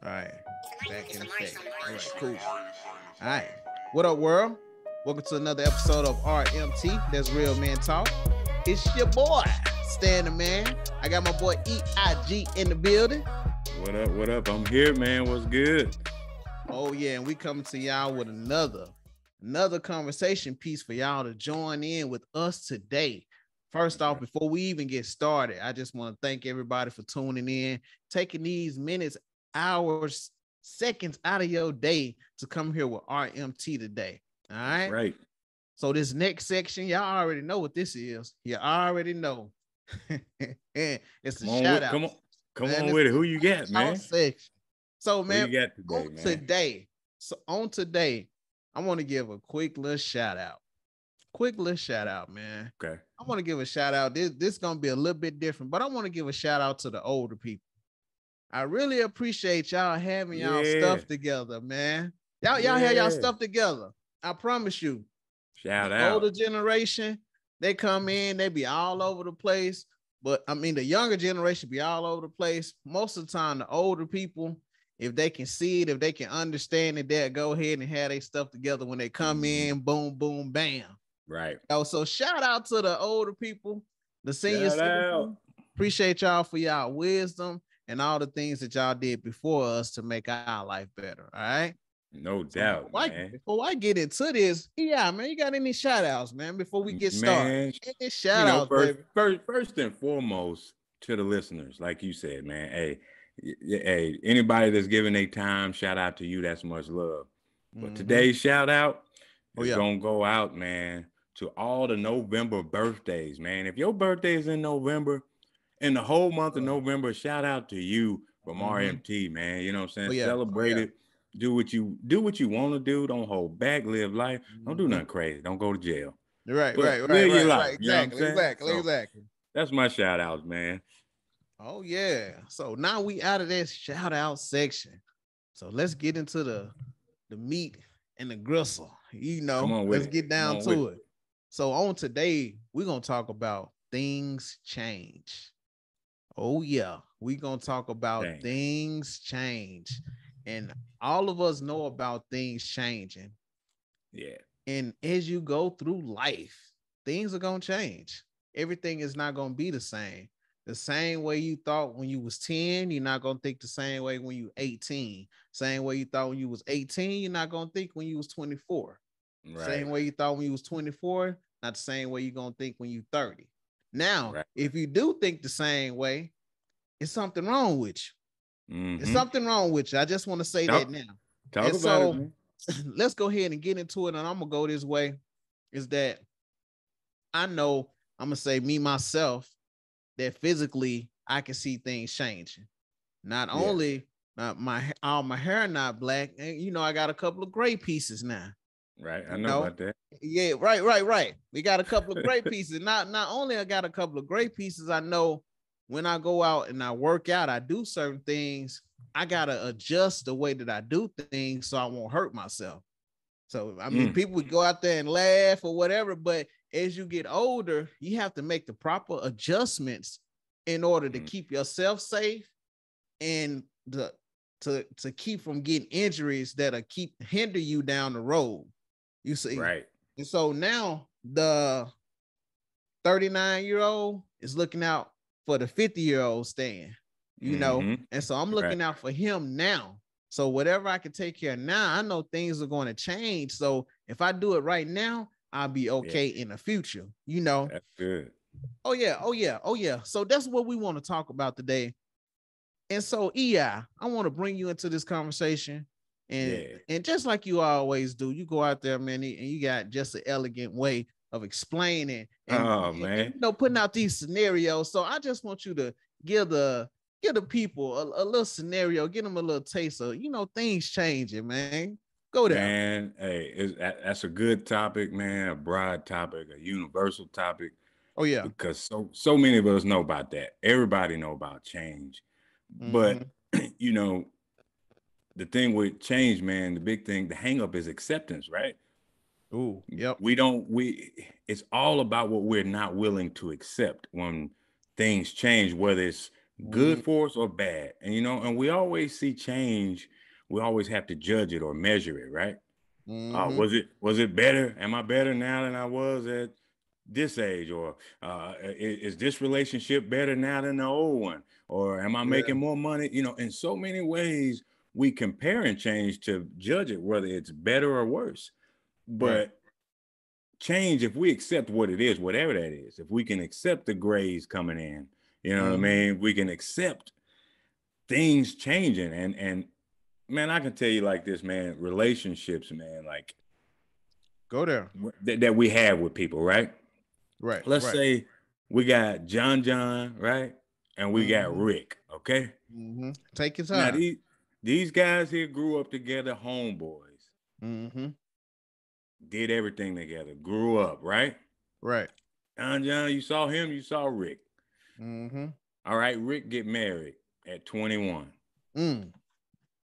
All right, back in effect. All right, cool. All right, what up, world? Welcome to another episode of RMT. That's Real Man Talk. It's your boy, Stan the Man. I got my boy EIG in the building. What up? What up? I'm here, man. What's good? Oh yeah, and we coming to y'all with another conversation piece for y'all to join in with us today. First off, before we even get started, I just want to thank everybody for tuning in, taking these minutes, hours, seconds out of your day to come here with RMT today. All right. That's right. So this next section, y'all already know what this is. You already know. It's a shout out. Come on with it. Who you got, man? Section. So, man, who you got today, on today, I want to give a quick little shout out. Man. Okay. I want to give a shout out. This is gonna be a little bit different, but I want to give a shout out to the older people. I really appreciate y'all having y'all stuff together, man. Y'all have y'all stuff together. I promise you. Shout out. Older generation, they come in, they be all over the place. But I mean, the younger generation be all over the place. Most of the time, the older people, if they can see it, if they can understand it, they'll go ahead and have their stuff together when they come in. Boom, boom, bam. Right. So shout out to the older people, the senior citizens. Appreciate y'all for y'all wisdom and all the things that y'all did before us to make our life better. All right. No doubt, man. Before I get into this, man, you got any shout outs, man, before we get started? Any shout outs, first and foremost to the listeners, like you said, man. Hey, anybody that's giving their time, shout out to you. That's much love. But today's shout out is gonna go out, man, to all the November birthdays, man. If your birthday is in November, in the whole month of November, shout out to you from RMT, man. You know what I'm saying? Celebrate it. Do what you want to do. Don't hold back. Live life. Don't do nothing crazy. Don't go to jail. Right. Live your life. Exactly. That's my shout outs, man. Oh yeah. So now we out of that shout out section. So let's get into the meat and the gristle. Let's get down to it. So on today, we're gonna talk about things change. Oh yeah, we're gonna talk about things change. And all of us know about things changing. Yeah. And as you go through life, things are going to change. Everything is not going to be the same. The same way you thought when you was 10, you're not going to think the same way when you 18. Same way you thought when you was 18, you're not going to think when you was 24. Right. Same way you thought when you was 24, not the same way you're going to think when you 30. Now, if you do think the same way, it's something wrong with you. There's something wrong with you. I just want to say that now. Talk about it, let's go ahead and get into it. And I'm going to go this way. Is that I know I'm going to say me, myself, that physically I can see things changing. Not only all my hair not black. And, I got a couple of gray pieces now. Right. I know about that. Yeah, right. We got a couple of gray pieces. Not only I got a couple of gray pieces, I know when I go out and I work out, I do certain things. I got to adjust the way that I do things so I won't hurt myself. So, I mean, people would go out there and laugh or whatever, but as you get older, you have to make the proper adjustments in order to keep yourself safe and to keep from getting injuries that'll hinder you down the road. You see? Right. And so now the 39-year-old is looking out for the 50-year-old Stan, and so I'm looking out for him now. So whatever I can take care of now, I know things are going to change. So if I do it right now, I'll be okay in the future. That's good. Oh yeah. So that's what we want to talk about today. And so I want to bring you into this conversation, and just like you always do, you go out there, man, and you got just an elegant way of explaining and putting out these scenarios. So I just want you to give the people a little scenario, give them a little taste of, things changing, man. Go there. Man, hey, that's a good topic, man, a broad topic, a universal topic. Oh, yeah. Because so many of us know about that. Everybody know about change. But, the thing with change, man, the big thing, the hang up is acceptance, right? Ooh, yep. It's all about what we're not willing to accept when things change, whether it's good for us or bad. And and we always see change. We always have to judge it or measure it, right? Was it better? Am I better now than I was at this age? Or is this relationship better now than the old one? Or am I making more money? In so many ways we compare and change to judge it, whether it's better or worse. But change, if we accept what it is, whatever that is, if we can accept the grays coming in, what I mean? We can accept things changing. And man, I can tell you like this, man, relationships, man, like go there that we have with people, right? Let's say we got John, right? And we got Rick, okay? Take your Now time. these guys here grew up together, homeboys. Did everything together, grew up, right? Right. John, you saw him, you saw Rick. All right, Rick get married at 21.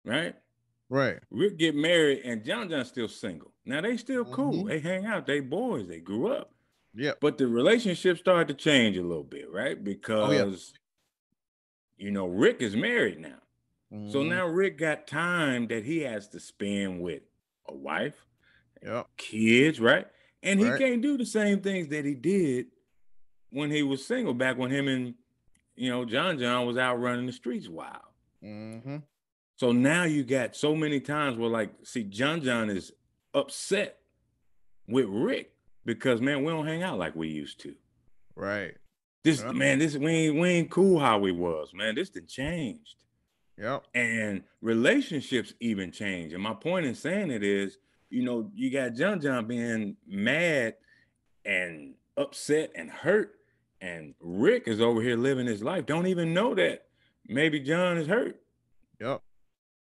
Right? Right. Rick get married and John's still single. Now they still cool. They hang out, they boys, they grew up. Yeah. But the relationship started to change a little bit, right? Because Rick is married now. So now Rick got time that he has to spend with a wife, kids, right? And he can't do the same things that he did when he was single, back when him and John was out running the streets wild. So now you got so many times where, like, see, John is upset with Rick because, man, we don't hang out like we used to. Right. Man, we ain't cool how we was, man. This done changed. Yep. And relationships even change. And my point in saying it is, you got John being mad and upset and hurt, and Rick is over here living his life. Don't even know that maybe John is hurt. Yep.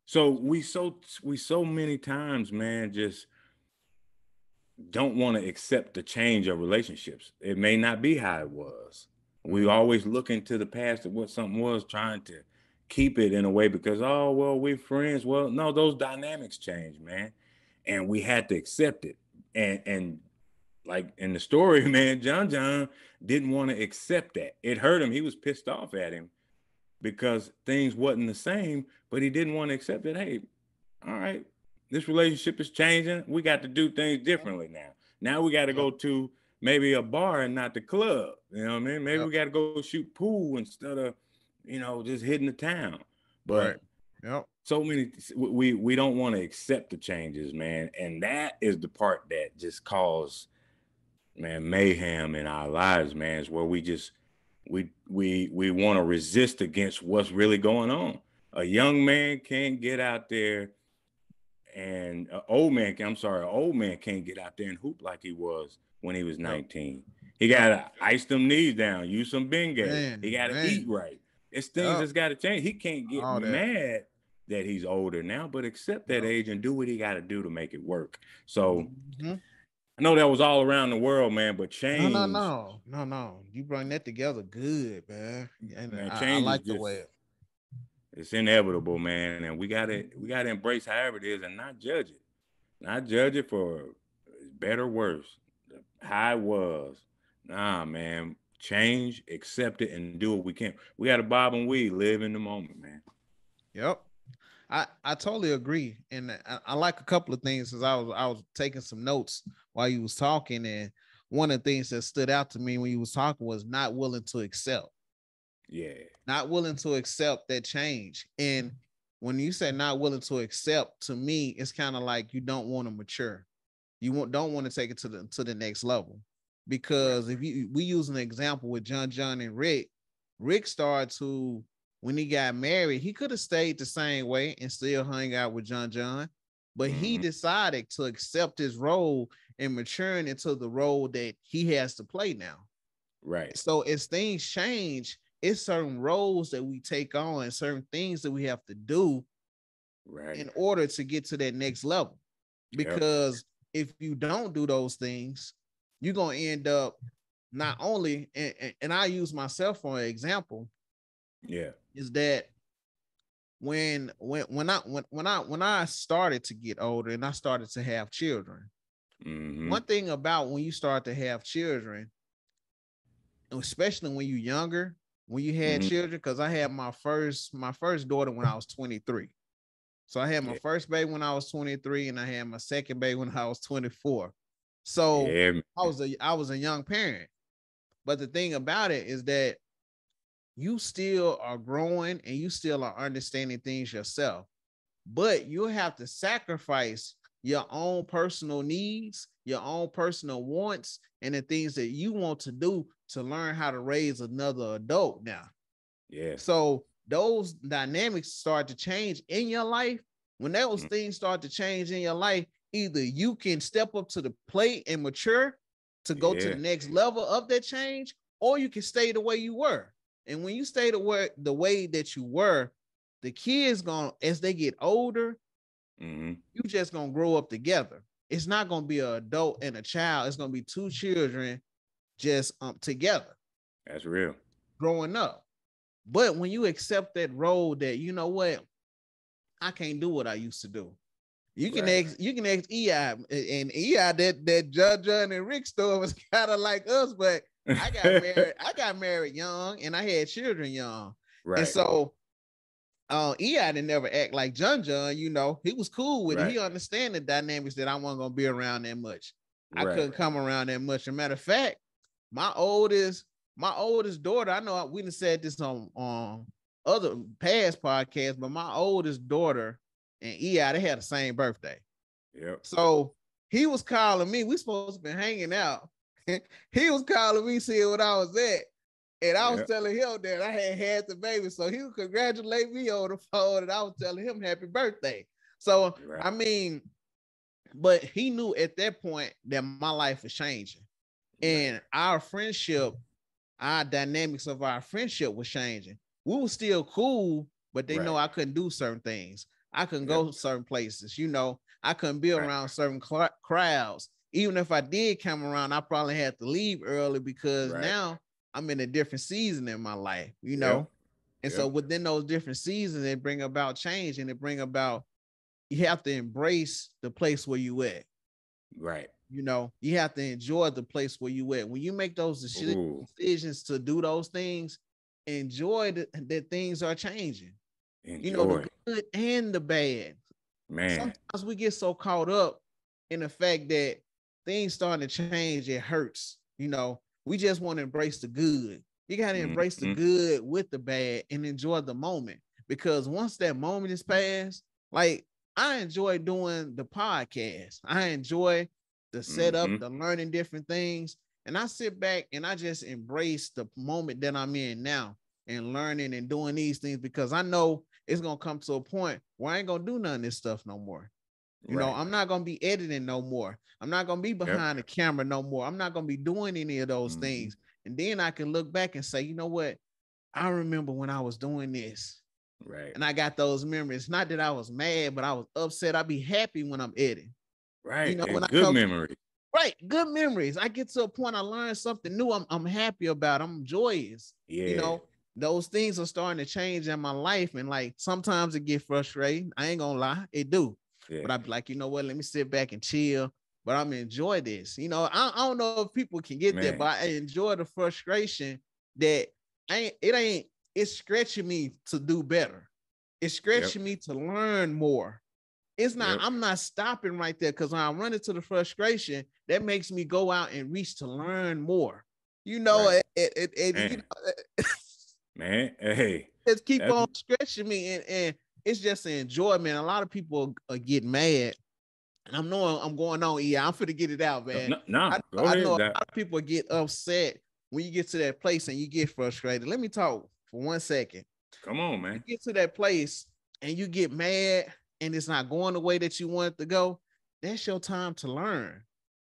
So we so many times, man, just don't want to accept the change of relationships. It may not be how it was. We always look into the past of what something was, trying to keep it in a way because, oh, well, we're friends. Well, no, those dynamics change, man. And we had to accept it. And like in the story, man, John didn't want to accept that. It hurt him. He was pissed off at him because things wasn't the same, but he didn't want to accept it. Hey, all right, this relationship is changing. We got to do things differently now. Now we got to go to maybe a bar and not the club. You know what I mean? Maybe we got to go shoot pool instead of, just hitting the town. But so many, we don't want to accept the changes, man. And that is the part that just caused, man, mayhem in our lives, man, is where we just, we want to resist against what's really going on. A young man can't get out there, and an old man can't get out there and hoop like he was when he was 19. He got to ice them knees down, use some Bengay. He got to eat right. It's things that's got to change. He can't get mad that he's older now, but accept that age and do what he got to do to make it work. So I know that was all around the world, man, but change. No. You bring that together good, man. And man, I like the way it's inevitable, man. And we gotta embrace however it is and not judge it. Not judge it for better or worse. How it was. Nah, man. Change, accept it, and do what we can. We gotta bob and weave, live in the moment, man. Yep. I totally agree. And I like a couple of things as I was taking some notes while you was talking. And one of the things that stood out to me when you was talking was not willing to accept. Yeah. Not willing to accept that change. And when you say not willing to accept, to me, it's kind of like you don't want to mature. You don't want to take it to the next level. Because if we use an example with John and Rick started to, when he got married, he could have stayed the same way and still hung out with John, but he decided to accept his role and maturing into the role that he has to play now. Right. So as things change, it's certain roles that we take on and certain things that we have to do in order to get to that next level. Because if you don't do those things, you're going to end up not only, and I use myself for an example, is that when I started to get older and I started to have children, one thing about when you start to have children, especially when you're younger, when you had children? Because I had my first daughter when I was 23. So I had my first baby when I was 23, and I had my second baby when I was 24. So I was a young parent. But the thing about it is that you still are growing and you still are understanding things yourself. But you'll have to sacrifice your own personal needs, your own personal wants, and the things that you want to do to learn how to raise another adult now. Yeah. So those dynamics start to change in your life. When those things start to change in your life, either you can step up to the plate and mature to go to the next level of that change, or you can stay the way you were. And when you stay the way that you were, the kids as they get older, you just gonna grow up together. It's not gonna be an adult and a child. It's gonna be two children just together. That's real. Growing up. But when you accept that role that, you know what, I can't do what I used to do. You can ask EI, and EI that Judge and Rick story was kind of like us, but I got married young and I had children young. Right. And so EI didn't never act like John, you know, he was cool with it. He understand the dynamics that I wasn't gonna be around that much. I couldn't come around that much. As a matter of fact, my oldest daughter, I know we done said this on other past podcasts, but my oldest daughter and EI, they had the same birthday. Yep. So he was calling me. We supposed to be hanging out. He was calling me, seeing what I was at. And I was telling him that I had the baby. So he would congratulate me on the phone, and I was telling him happy birthday. So, I mean, but he knew at that point that my life was changing. And our friendship, our dynamics of our friendship was changing. We were still cool, but they know I couldn't do certain things. I couldn't go certain places. You know, I couldn't be around certain crowds. Even if I did come around, I probably had to leave early because now I'm in a different season in my life, you know? And so within those different seasons, they bring about change, and it bring about, you have to embrace the place where you at. Right. You know, you have to enjoy the place where you at. When you make those decisions to do those things, enjoy that things are changing. You know, the good and the bad. Man, sometimes we get so caught up in the fact that things starting to change, it hurts. You know, we just want to embrace the good. You got to embrace the good with the bad and enjoy the moment, because once that moment is past, like, I enjoy doing the podcast. I enjoy the setup, the learning different things. And I sit back and I just embrace the moment that I'm in now and learning and doing these things, because I know it's going to come to a point where I ain't going to do none of this stuff no more. You know, I'm not going to be editing no more. I'm not going to be behind the camera no more. I'm not going to be doing any of those things. And then I can look back and say, you know what? I remember when I was doing this. Right. And I got those memories. Not that I was mad, but I was upset. I'd be happy when I'm editing. Right. You know, when good memories. Right. Good memories. I get to a point, I learned something new. I'm happy about. I'm joyous. Yeah. You know, those things are starting to change in my life. And like, sometimes it get frustrating. I ain't gonna lie. It do. Yeah. But I'd be like, you know what? Let me sit back and chill. But I'm enjoy this. You know, I don't know if people can get that, but I enjoy the frustration that it's stretching me to do better. It's stretching me to learn more. It's not, I'm not stopping right there, because when I run into the frustration, that makes me go out and reach to learn more. You know, you know, man, hey, just keep on stretching me, and it's just an enjoyment. A lot of people get mad, and I'm knowing I'm going on. Yeah, I'm finna get it out, man. I know a lot of people get upset when you get to that place and you get frustrated. Let me talk for 1 second. Come on, man. You get to that place and you get mad, and it's not going the way that you want it to go. That's your time to learn.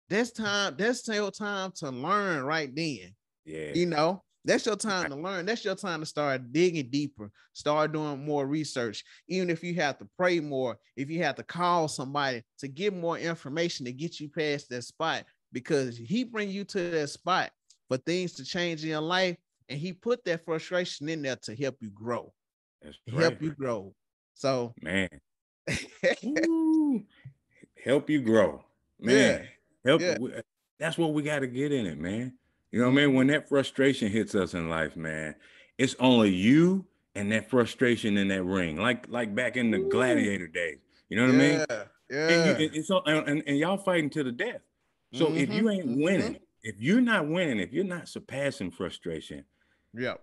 That's your time to learn right then. Yeah. You know, that's your time to learn. That's your time to start digging deeper, start doing more research. Even if you have to pray more, if you have to call somebody to get more information to get you past that spot, because he bring you to that spot for things to change in your life. And he put that frustration in there to help you grow. That's right. Help you grow. So, man. Help you grow, man. That's what we got to get in it, man. You know what I mean? When that frustration hits us in life, man, it's only you and that frustration in that ring, like back in the gladiator days. You know what I mean? Yeah, And you yeah. it's all, and y'all fighting to the death. So if Mm-hmm. you ain't Mm-hmm. winning, if you're not winning, if you're not surpassing frustration, Yep.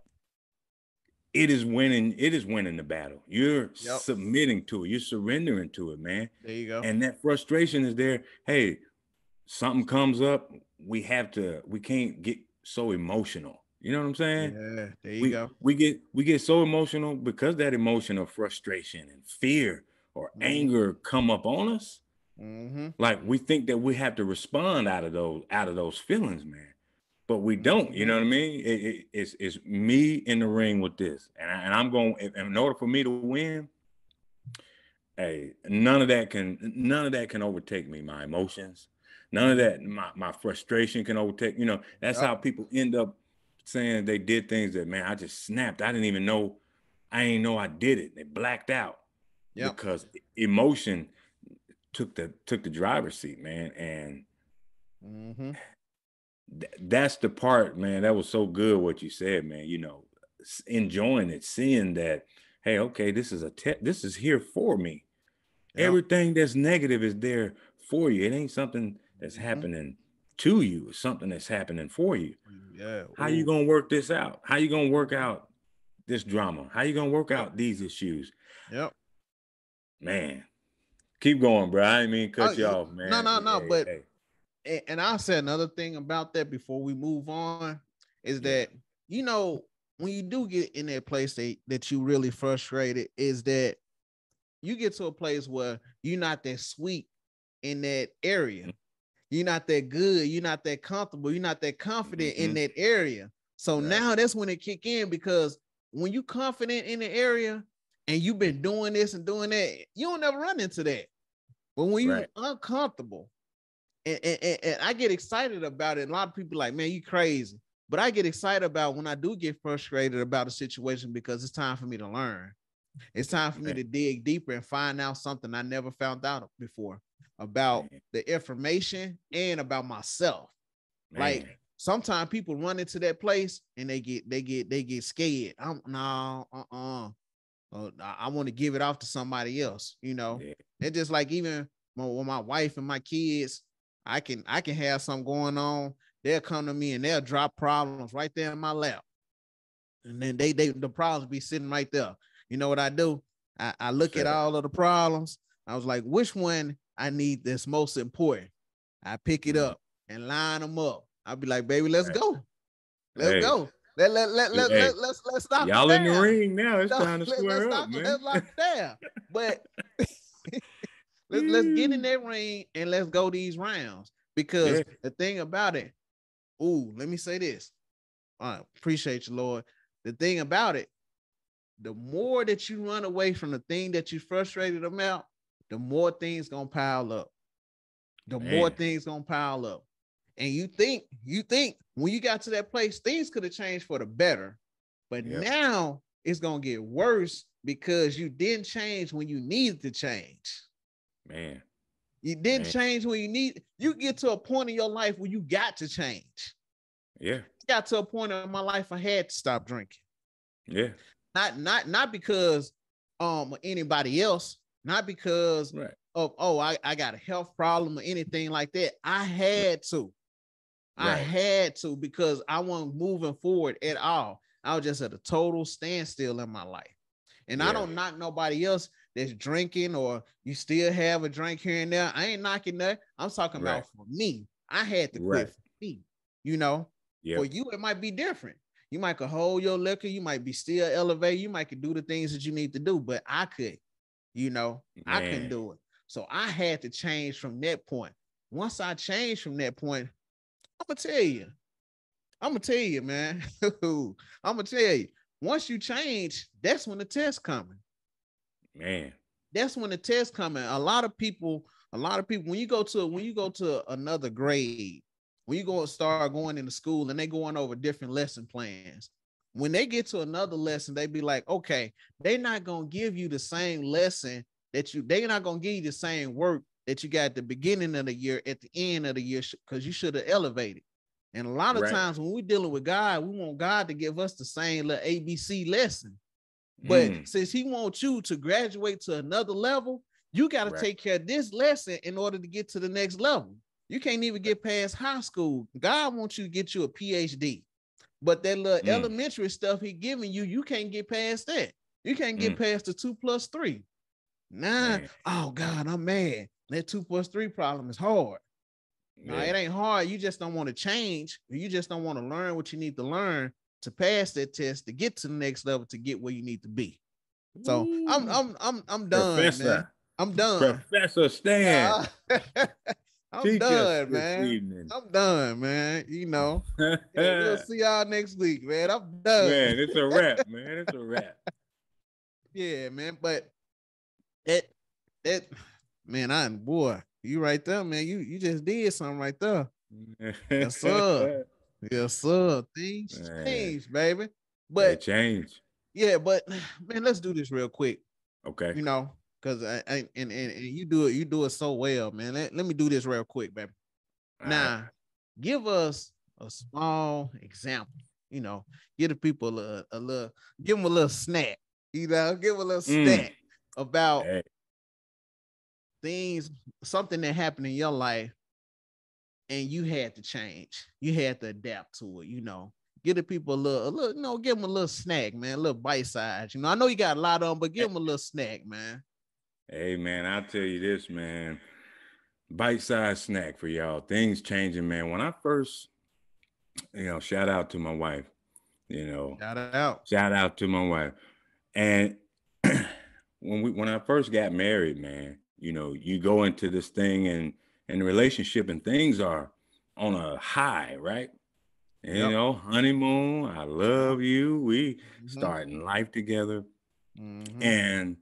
it is winning the battle. You're Yep. submitting to it, you're surrendering to it, man. There you go. And that frustration is there. Hey, something comes up, we can't get so emotional. You know what I'm saying? Yeah, there you We go. we get so emotional because that emotion of frustration and fear or Mm-hmm. anger come up on us. Mm-hmm. Like we think that we have to respond out of those feelings, man. But we don't. You Mm-hmm. know what I mean? It's me in the ring with this, and I'm going. In order for me to win, hey, none of that can overtake me. My emotions, none of that. My frustration can overtake. You know, that's Yep. how people end up saying they did things that, man, I just snapped. I didn't even know. I didn't know I did it. They blacked out Yep. because emotion took the driver's seat, man. And Mm-hmm. that's the part, man. That was so good what you said, man. You know, enjoying it, seeing that, hey, okay, this is here for me. Yep. Everything that's negative is there for you. It ain't something that's Mm-hmm. happening to you. It's something that's happening for you. Yeah. How you Ooh. gonna work this out? How you gonna work out this drama? How you gonna work Yep. out these issues? Yep. Man, keep going, bro. I didn't mean to Oh, cut you off, no, man. no, no. Hey, But hey, and I'll say another thing about that before we move on is yeah. that when you do get in that place that you really frustrated, is that you get to a place where you're not that sweet in that area. You're not that good. You're not that comfortable. You're not that confident in Mm-hmm. that area. So Right, now that's when it kick in, because when you confident in the area and you've been doing this and doing that, you don't never run into that. But when you right. uncomfortable, and I get excited about it, a lot of people like, man, you crazy. But I get excited about when I do get frustrated about a situation, because it's time for me to learn. It's time for me Man, to dig deeper and find out something I never found out before about man, the information and about myself. Like, man. sometimes people run into that place and they get scared. I'm no, I want to give it off to somebody else. Yeah, It's just like, even with my wife and my kids, I can have something going on. They'll come to me and they'll drop problems right there in my lap, and then the problems be sitting right there. You know what I do? I what's look at that? all of the problems. I was like, which one I need that's most important? I pick it Mm, up and line them up. I'll be like, baby, let's right. go. Let's Hey, go. hey, Let's knock them y'all in the down. ring now. It's No, time to let's square up, knock them. man. Let's lock them down. But let's get in that ring and let's go these rounds. Because Yeah, the thing about it, let me say this. I appreciate you, Lord. The thing about it, the more that you run away from the thing that you frustrated about, the more things gonna pile up. The more man. things gonna pile up. And you think when you got to that place, things could have changed for the better. But Yep, now it's gonna get worse because you didn't change when you needed to change. man, You didn't man. change when you need. You get to a point in your life where you got to change. Yeah, I got to a point in my life I had to stop drinking. yeah. Not because anybody else, not because Right, of, I got a health problem or anything like that. I right, had to. I right, had to, because I wasn't moving forward at all. I was just at a total standstill in my life. And I yeah, don't knock nobody else that's drinking, or you still have a drink here and there. I ain't knocking that. I'm talking right, about for me. I had to quit right. for me. You know, for Yep, you, it might be different. You might could hold your liquor. You might be still elevated. You might could do the things that you need to do, but I could, I couldn't man. do it. So I had to change from that point. Once I changed from that point, I'm gonna tell you. I'm gonna tell you, man. I'm gonna tell you. Once you change, that's when the test coming. Man, That's when the test coming. A lot of people, when you go to another grade, when you go and start going into school and they going over different lesson plans, when they get to another lesson, they be like, okay, they're not gonna give you the same lesson they're not gonna give you the same work that you got at the beginning of the year, at the end of the year, because you should have elevated. And a lot of Right. times when we're dealing with God, we want God to give us the same little ABC lesson. But since he wants you to graduate to another level, you got to take care of this lesson in order to get to the next level. You can't even get past high school. God wants you to get you a PhD. But that little elementary stuff he giving you, you can't get past that. You can't get past the 2 + 3. Nah, oh God, I'm mad. That 2 + 3 problem is hard. No, it ain't hard. You just don't want to change. You just don't want to learn what you need to learn to pass that test to get to the next level to get where you need to be. So I'm done, Professor. man. I'm done. Professor Stan. I'm done, man. Evening. I'm done, man. You know, we'll see y'all next week, man. I'm done. Man, it's a wrap, man. It's a wrap. Yeah, man. But that man, boy, you right there, man. You just did something right there. Yes, sir. Yes, sir. Things change, baby. But they change. Yeah, but man, let's do this real quick. Okay. You know, because and you do it so well, man. Let me do this real quick, baby. All right. Give us a small example. You know, give the people a little, give them a little snack. You know, give them a little snack about things, something that happened in your life, and you had to change. You had to adapt to it. You know, give the people a little, you know, give them a little snack, man, a little bite size. You know, I know you got a lot of them, but give them a little snack, man. Hey, man, I'll tell you this, man. Bite-sized snack for y'all. Things changing, man. When I first, you know, shout out to my wife, you know. Shout out to my wife. And when I first got married, man, you know, you go into this thing and the relationship and things are on a high, right? And, you know, honeymoon, I love you. We starting life together. And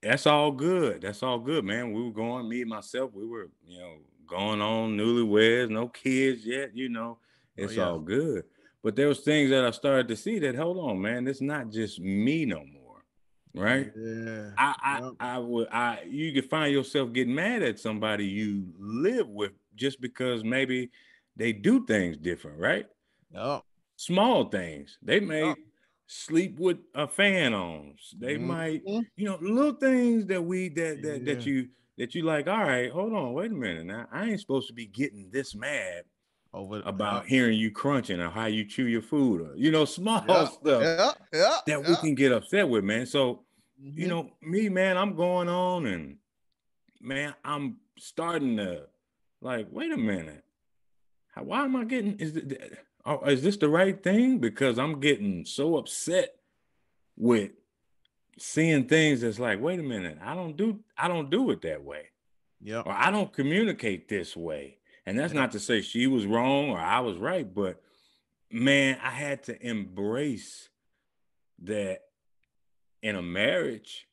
that's all good. That's all good, man. We were going, me and myself, we were, you know, going on newlyweds, no kids yet, you know, it's all good. But there was things that I started to see that, hold on, man, it's not just me no more, right? Yeah. You could find yourself getting mad at somebody you live with just because maybe they do things different, right? Yep. Small things. They may sleep with a fan on. They might, you know, little things that you like, all right, hold on, wait a minute. Now, I ain't supposed to be getting this mad about hearing you crunching or how you chew your food or, you know, small stuff that we can get upset with, man. So, you know, me, man, I'm going on and, man, I'm starting to like, wait a minute. Why am I getting, is this the right thing? Because I'm getting so upset with seeing things that's like, wait a minute, I don't do it that way. Yeah. Or I don't communicate this way. And that's not to say she was wrong or I was right, but man, I had to embrace that in a marriage.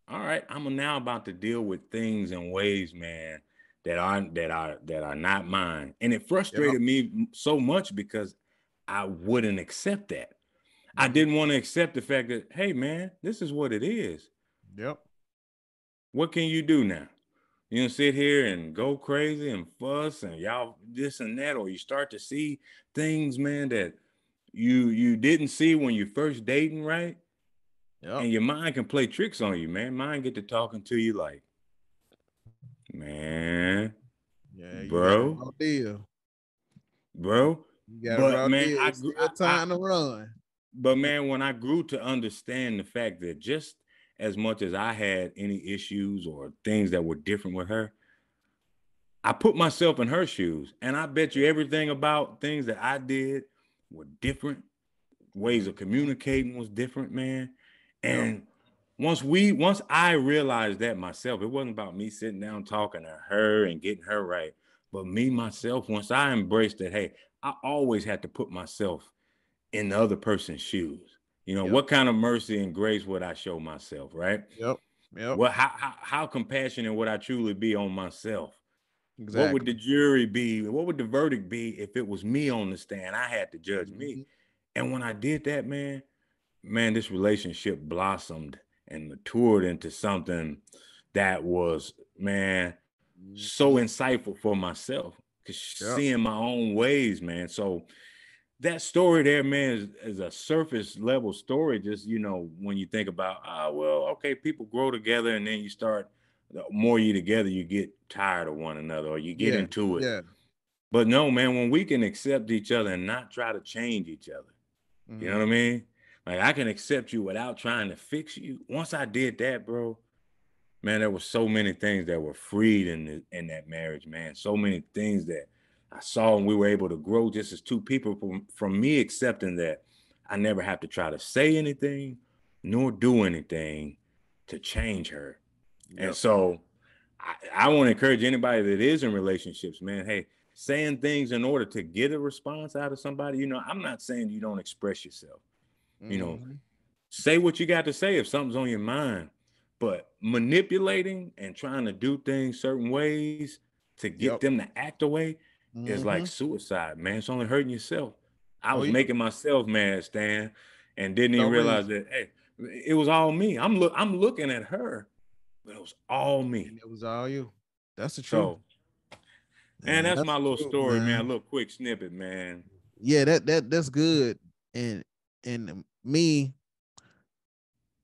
All right, I'm now about to deal with things in ways, man, that are not mine. And it frustrated me so much because I wouldn't accept that. I didn't want to accept the fact that, hey, man, this is what it is. Yep. What can you do now? You know, sit here and go crazy and fuss and y'all this and that, or you start to see things, man, that you didn't see when you first dating, right? Yep. And your mind can play tricks on you, man. Mind get to talking to you like, man, bro, bro. But man, time to run. But man, when I grew to understand the fact that just as much as I had any issues or things that were different with her, I put myself in her shoes, and I bet you everything about things that I did were different. Ways of communicating was different, man. And once I realized that myself, it wasn't about me sitting down talking to her and getting her right, but me myself, once I embraced that, hey, I always had to put myself in the other person's shoes. You know, what kind of mercy and grace would I show myself, right? Yep. Well, how compassionate would I truly be on myself? Exactly. What would the jury be? What would the verdict be if it was me on the stand? I had to judge me. And when I did that, man, this relationship blossomed and matured into something that was, man, so insightful for myself. seeing my own ways, man. So that story there, man, is a surface level story. Just, you know, when you think about, well, okay, people grow together, and then you start, the more you together, you get tired of one another, or you get into it. Yeah. But no, man, when we can accept each other and not try to change each other, you know what I mean? Like, I can accept you without trying to fix you. Once I did that, bro, man, there were so many things that were freed in that marriage, man. So many things that I saw, and we were able to grow just as two people from me accepting that I never have to try to say anything nor do anything to change her. Yep. And so I want to encourage anybody that is in relationships, man, hey, saying things in order to get a response out of somebody. You know, I'm not saying you don't express yourself. You know, say what you got to say if something's on your mind. But manipulating and trying to do things certain ways to get them to act away is like suicide, man. It's only hurting yourself. I was making myself mad, Stan, and didn't even realize that, hey, it was all me. I'm looking at her, but it was all me. And it was all you. That's the truth. So, and that's my little story, man. A little quick snippet, man. Yeah, that's good. And me,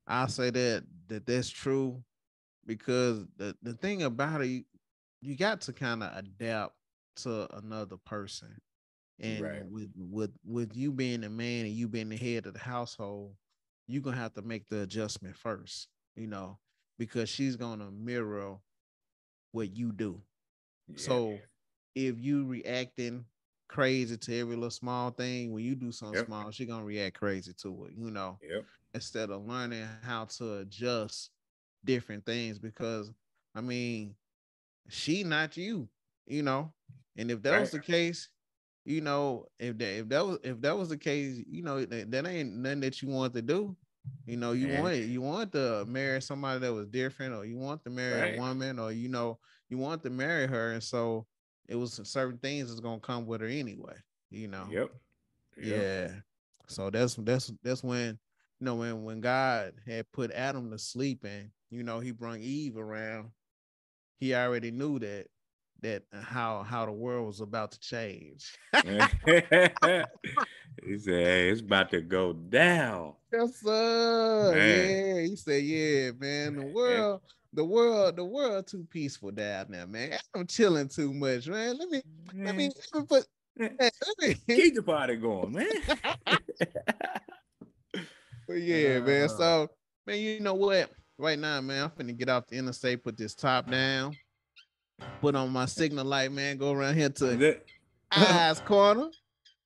I say that's true, because the thing about it, you got to kind of adapt to another person. And with you being the man and you being the head of the household, you're gonna have to make the adjustment first, you know, because she's gonna mirror what you do. Yeah. So if you reacting crazy to every little small thing, when you do something small, she's gonna react crazy to it, you know. Instead of learning how to adjust different things, because I mean, she not you, you know. And if that was the case, you know, if that was the case, you know, that ain't nothing that you want to do. You know, you want to marry somebody that was different, or you want to marry a woman, or you know, you want to marry her, and so it was certain things that's gonna come with her anyway. You know. Yeah. So that's when, you know, when God had put Adam to sleep, and you know he brought Eve around, he already knew that how the world was about to change. He said, "Hey, it's about to go down." Yes, sir. Man. Yeah, he said, "Yeah, man. The world too peaceful down there, man. I'm chilling too much, man. Let me put. Keep the party going, man." But yeah, man. So, man, you know what? Right now, man, I'm finna get off the interstate, put this top down, put on my signal light, man. Go around here to Eyes Corner.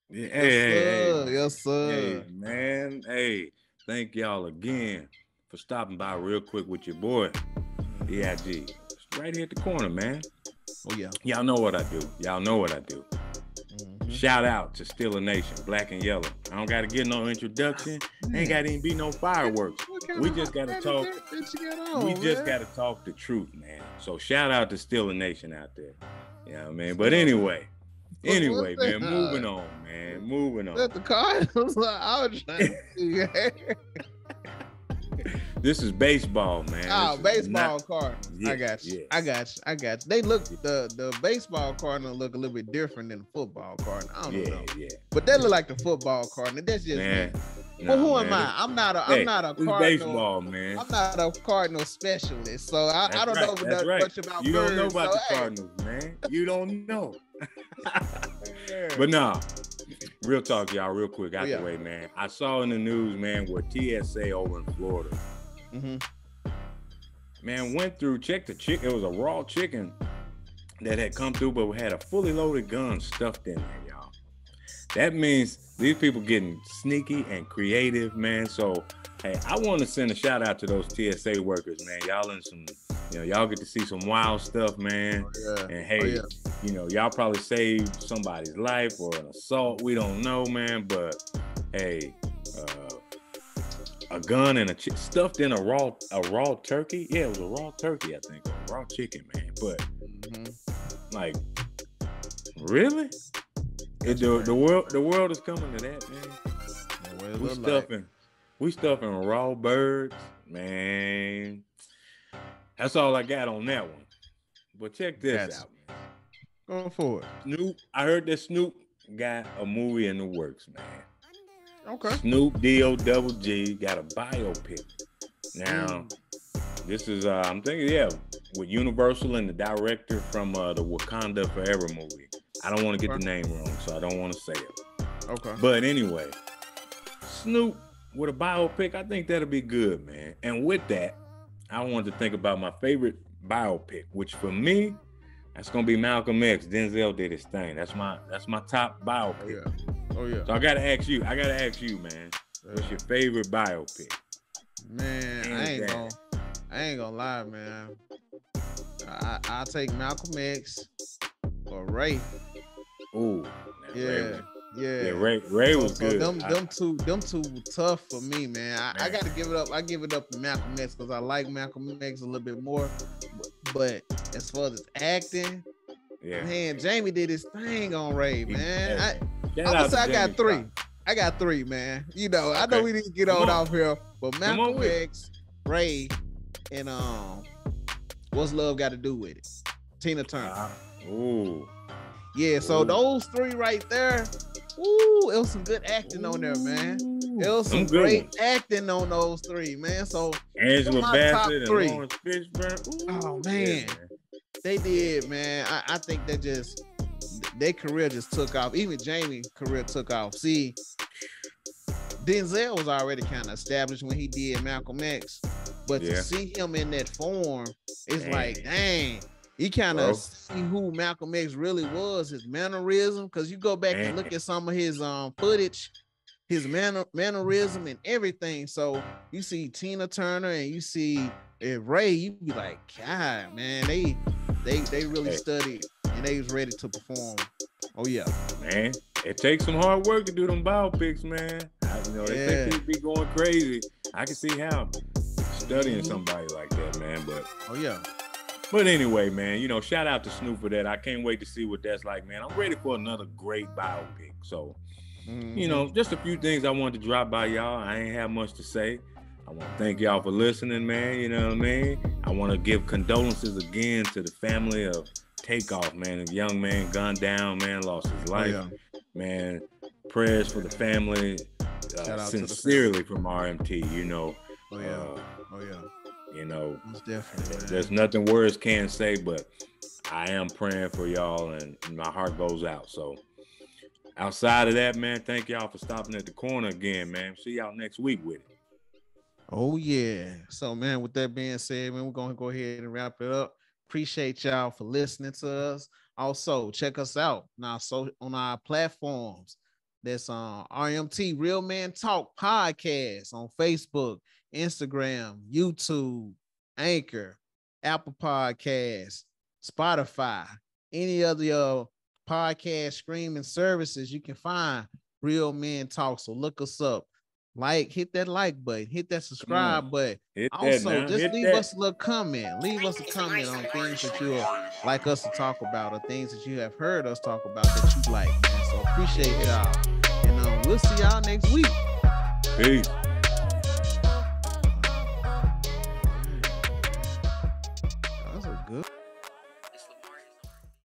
Yeah, yes, sir. Hey, man. Hey, thank y'all again for stopping by real quick with your boy, EIG. It's right here at the corner, man. Oh, yeah. Y'all know what I do. Y'all know what I do. Shout out to Still a Nation, Black and Yellow. I don't got to get no introduction. Ain't got to even be no fireworks. We just got to talk. We just got to talk the truth, man. So shout out to Still a Nation out there. You know what I mean? But anyway, man, moving on, man. Moving on. The Cardinals. I was trying to see. This is baseball, man. Oh, baseball Cardinals. Yeah, I got you. Yes. I got you. They look, the baseball Cardinal look a little bit different than the football Cardinal. I don't know. Yeah. But they look like the football Cardinal. That's just me. Well, who am I? I'm not a Cardinal. Baseball, man. I'm not a Cardinal specialist, so I don't know much about you birds. You don't know about the Cardinals, man. You don't know. But nah, real talk, y'all, real quick, out the way, man. I saw in the news, man, where TSA over in Florida, man, went through, checked the chicken. It was a raw chicken that had come through, but had a fully loaded gun stuffed in there, y'all. That means these people getting sneaky and creative, man. So, hey, I want to send a shout out to those TSA workers, man. Y'all in some, you know, y'all get to see some wild stuff, man. And hey, you know, y'all probably saved somebody's life or an assault. We don't know, man. But hey, a gun and stuffed in a raw turkey. Yeah, it was a raw turkey, I think, or a raw chicken, man. But like, really? The world is coming to that, man. We stuffing raw birds, man. That's all I got on that one. But check this out, man. Go for it. Snoop. I heard that Snoop got a movie in the works, man. Okay. Snoop D-O-double-G got a biopic. Now, this is I'm thinking, with Universal and the director from the Wakanda Forever movie. I don't want to get the name wrong, so I don't want to say it. Okay. But anyway, Snoop with a biopic, I think that'll be good, man. And with that, I wanted to think about my favorite biopic, which for me, that's gonna be Malcolm X. Denzel did his thing. That's my top biopic. Oh yeah. So I gotta ask you, man. What's your favorite biopic? Man, I ain't gonna lie, man. I'll take Malcolm X or Ray. Ooh, yeah. Ray was good. Them two tough for me, man. I gotta give it up. I give it up to Malcolm X because I like Malcolm X a little bit more. But as far as acting, man, Jamie did his thing on Ray, man. I got three. I got three, man. You know, okay. I know we didn't get off here, but Malcolm X, Ray, and what's love got to do with it? Tina Turner. Ooh. Yeah, so those three right there. Ooh, it was some good acting on there, man. It was some great acting on those three, man. So Angela Bassett and Lawrence Fishburne. Oh man, they did, man. I think their career just took off. Even Jamie's career took off. See, Denzel was already kind of established when he did Malcolm X, but to see him in that form, it's like, dang. He kind of see who Malcolm X really was, his mannerism. Because you go back and look at some of his footage, his mannerism and everything. So you see Tina Turner and you see Ray, you be like, God, man, they really studied and they was ready to perform. Oh yeah, man, it takes some hard work to do them biopics, man. They think be going crazy. I can see how studying somebody like that, man. But But anyway, man, shout out to Snoop for that. I can't wait to see what that's like, man. I'm ready for another great biopic. So, just a few things I want to drop by y'all. I ain't have much to say. I want to thank y'all for listening, man. You know what I mean? I want to give condolences again to the family of Takeoff, man. The young man gunned down, man, lost his life. Man, prayers for the family. Sincerely from RMT, definitely, there's nothing words can say, but I am praying for y'all and my heart goes out. So outside of that, man, thank y'all for stopping at the corner again, man. See y'all next week with it. Oh yeah. So man, with that being said, man, we're going to go ahead and wrap it up. Appreciate y'all for listening to us. Also, check us out now. So on our platforms, that's on RMT Real Man Talk Podcast on Facebook, Instagram, YouTube, Anchor, Apple Podcasts, Spotify, any other podcast streaming services you can find Real Men Talk. So look us up. Hit that like button, hit that subscribe button. Also, just leave us a little comment. Leave us a comment on things that you like us to talk about or things that you have heard us talk about that you like, man. So appreciate y'all. And we'll see y'all next week. Peace.